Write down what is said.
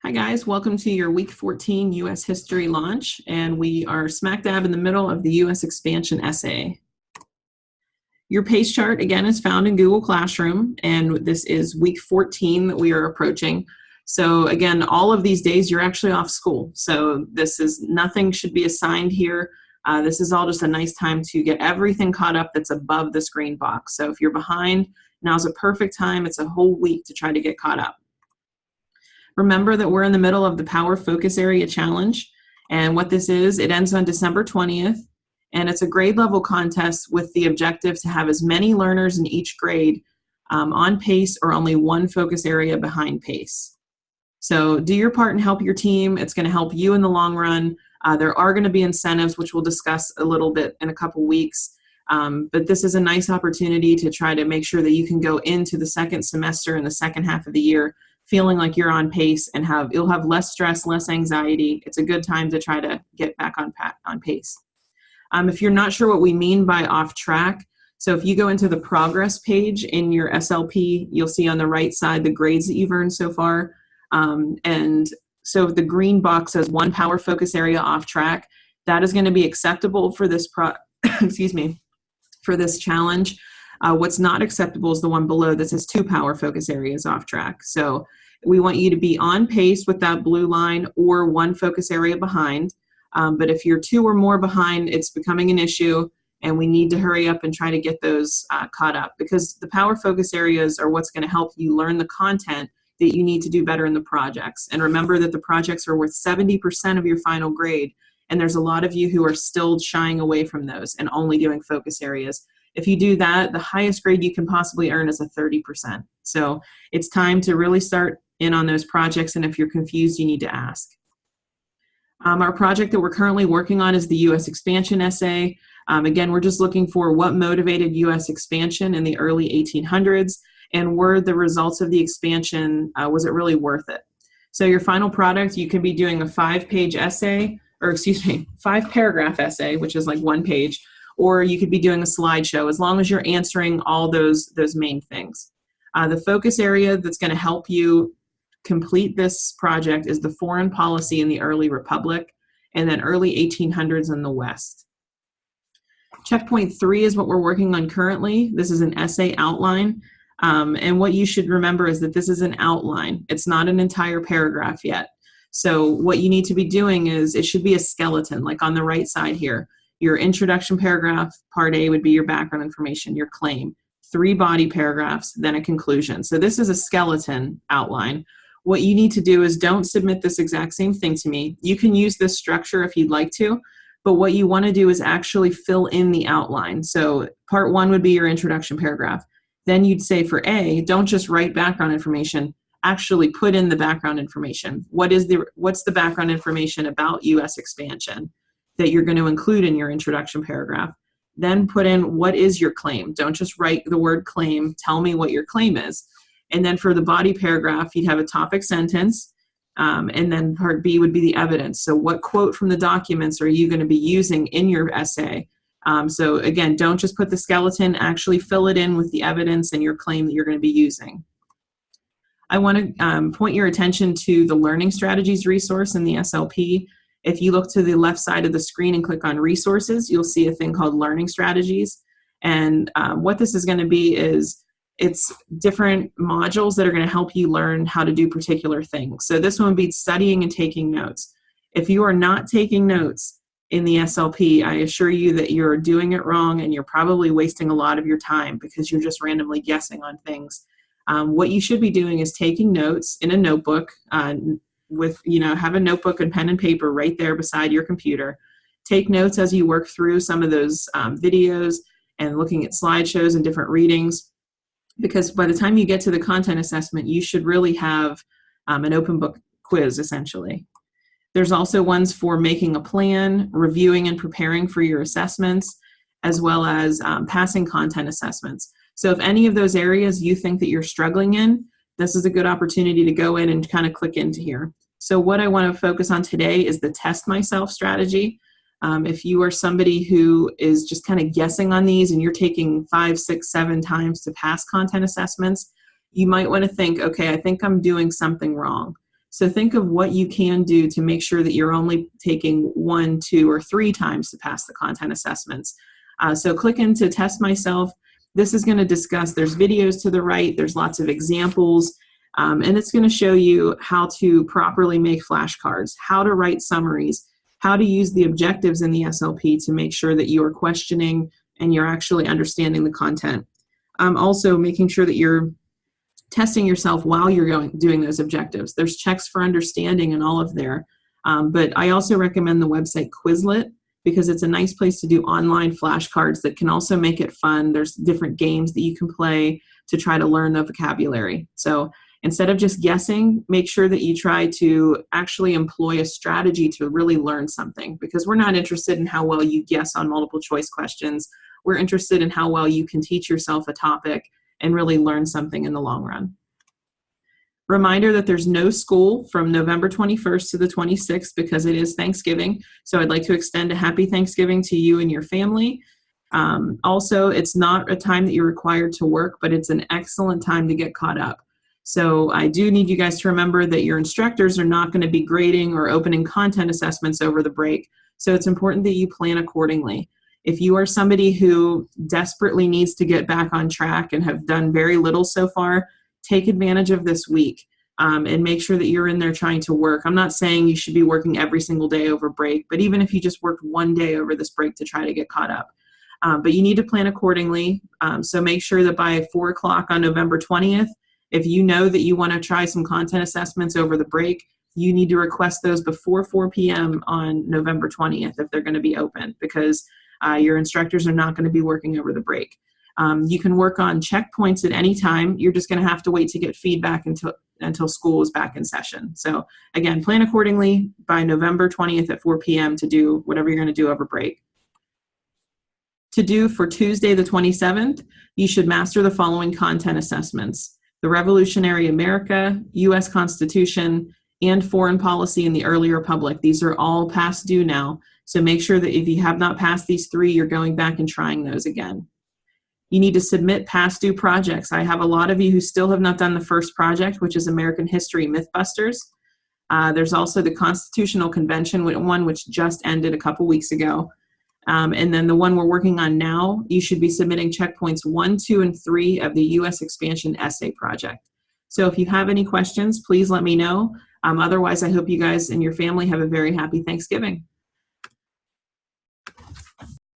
Hi guys, welcome to your week 14 U.S. history launch, and we are smack dab in the middle of the U.S. expansion essay. Your pace chart again is found in Google Classroom, and this is week 14 that we are approaching. So again, all of these days you're actually off school, so nothing should be assigned here. This is all just a nice time to get everything caught up that's above this green box. So if you're behind, now's a perfect time. It's a whole week to try to get caught up. Remember that we're in the middle of the Power Focus Area Challenge, and what this is, it ends on December 20th, and it's a grade level contest with the objective to have as many learners in each grade on pace or only one focus area behind pace. So do your part and help your team. It's going to help you in the long run. There are going to be incentives, which we'll discuss a little bit in a couple weeks, but this is a nice opportunity to try to make sure that you can go into the second semester in the second half of the year feeling like you're on pace and you'll have less stress, less anxiety. It's a good time to try to get back on pace. If you're not sure what we mean by off track, so if you go into the progress page in your SLP, you'll see on the right side the grades that you've earned so far. And so the green box says one power focus area off track. That is going to be acceptable for this for this challenge. What's not acceptable is the one below that says 2 power focus areas off track. So we want you to be on pace with that blue line or 1 focus area behind. But if you're 2 or more behind, it's becoming an issue, and we need to hurry up and try to get those caught up, because the power focus areas are what's going to help you learn the content that you need to do better in the projects. And remember that the projects are worth 70% of your final grade, and there's a lot of you who are still shying away from those and only doing focus areas. If you do that, the highest grade you can possibly earn is a 30%. So it's time to really start in on those projects, and if you're confused, you need to ask. Our project that we're currently working on is the U.S. expansion essay. Again, we're just looking for what motivated U.S. expansion in the early 1800s, and were the results of the expansion, was it really worth it? So your final product, you can be doing a 5-page essay, or 5-paragraph essay, which is like 1 page, or you could be doing a slideshow, as long as you're answering all those main things. The focus area that's going to help you complete this project is the foreign policy in the early republic, and then early 1800s in the West. Checkpoint 3 is what we're working on currently. This is an essay outline, and what you should remember is that this is an outline. It's not an entire paragraph yet. So what you need to be doing is, it should be a skeleton, like on the right side here. Your introduction paragraph, part A, would be your background information, your claim, 3 body paragraphs, then a conclusion. So this is a skeleton outline. What you need to do is, don't submit this exact same thing to me. You can use this structure if you'd like to, but what you want to do is actually fill in the outline. So part 1 would be your introduction paragraph. Then you'd say for A, don't just write background information, actually put in the background information. What's the background information about U.S. expansion that you're going to include in your introduction paragraph? Then put in, what is your claim? Don't just write the word claim, tell me what your claim is. And then for the body paragraph, you'd have a topic sentence, and then part B would be the evidence. So what quote from the documents are you going to be using in your essay? So again, don't just put the skeleton, actually fill it in with the evidence and your claim that you're going to be using. I want to point your attention to the Learning Strategies resource in the SLP. If you look to the left side of the screen and click on resources, you'll see a thing called Learning Strategies. And what this is going to be is, it's different modules that are going to help you learn how to do particular things. So this one would be studying and taking notes. If you are not taking notes in the SLP, I assure you that you're doing it wrong, and you're probably wasting a lot of your time because you're just randomly guessing on things. What you should be doing is taking notes in a notebook, have a notebook and pen and paper right there beside your computer. Take notes as you work through some of those videos and looking at slideshows and different readings, because by the time you get to the content assessment, you should really have an open book quiz, essentially. There's also ones for making a plan, reviewing and preparing for your assessments, as well as passing content assessments. So if any of those areas you think that you're struggling in, this is a good opportunity to go in and kind of click into here. So what I want to focus on today is the test myself strategy. If you are somebody who is just kind of guessing on these and you're taking 5, 6, 7 times to pass content assessments, you might want to think, okay, I think I'm doing something wrong. So think of what you can do to make sure that you're only taking 1, 2, or 3 times to pass the content assessments. So click into Test Myself. This is going to discuss, there's videos to the right, there's lots of examples, and it's going to show you how to properly make flashcards, how to write summaries, how to use the objectives in the SLP to make sure that you are questioning and you're actually understanding the content. Also making sure that you're testing yourself while you're doing those objectives. There's checks for understanding and all of there. But I also recommend the website Quizlet because it's a nice place to do online flashcards that can also make it fun. There's different games that you can play to try to learn the vocabulary. So instead of just guessing, make sure that you try to actually employ a strategy to really learn something, because we're not interested in how well you guess on multiple choice questions. We're interested in how well you can teach yourself a topic and really learn something in the long run. Reminder that there's no school from November 21st to the 26th because it is Thanksgiving. So I'd like to extend a happy Thanksgiving to you and your family. Also, it's not a time that you're required to work, but it's an excellent time to get caught up. So I do need you guys to remember that your instructors are not going to be grading or opening content assessments over the break. So it's important that you plan accordingly. If you are somebody who desperately needs to get back on track and have done very little so far, take advantage of this week and make sure that you're in there trying to work. I'm not saying you should be working every single day over break, but even if you just worked one day over this break to try to get caught up. But you need to plan accordingly. So make sure that by 4 o'clock on November 20th, if you know that you want to try some content assessments over the break, you need to request those before 4 p.m. on November 20th if they're going to be open, because your instructors are not going to be working over the break. You can work on checkpoints at any time. You're just going to have to wait to get feedback until school is back in session. So again, plan accordingly by November 20th at 4 p.m. to do whatever you're going to do over break. To do for Tuesday the 27th, you should master the following content assessments: the Revolutionary America, U.S. Constitution, and Foreign Policy in the Early Republic. These are all past due now. So make sure that if you have not passed these 3, you're going back and trying those again. You need to submit past due projects. I have a lot of you who still have not done the first project, which is American History Mythbusters. There's also the Constitutional Convention one, which just ended a couple weeks ago. And then the one we're working on now, you should be submitting checkpoints 1, 2, and 3 of the U.S. Expansion Essay Project. So if you have any questions, please let me know. Otherwise, I hope you guys and your family have a very happy Thanksgiving.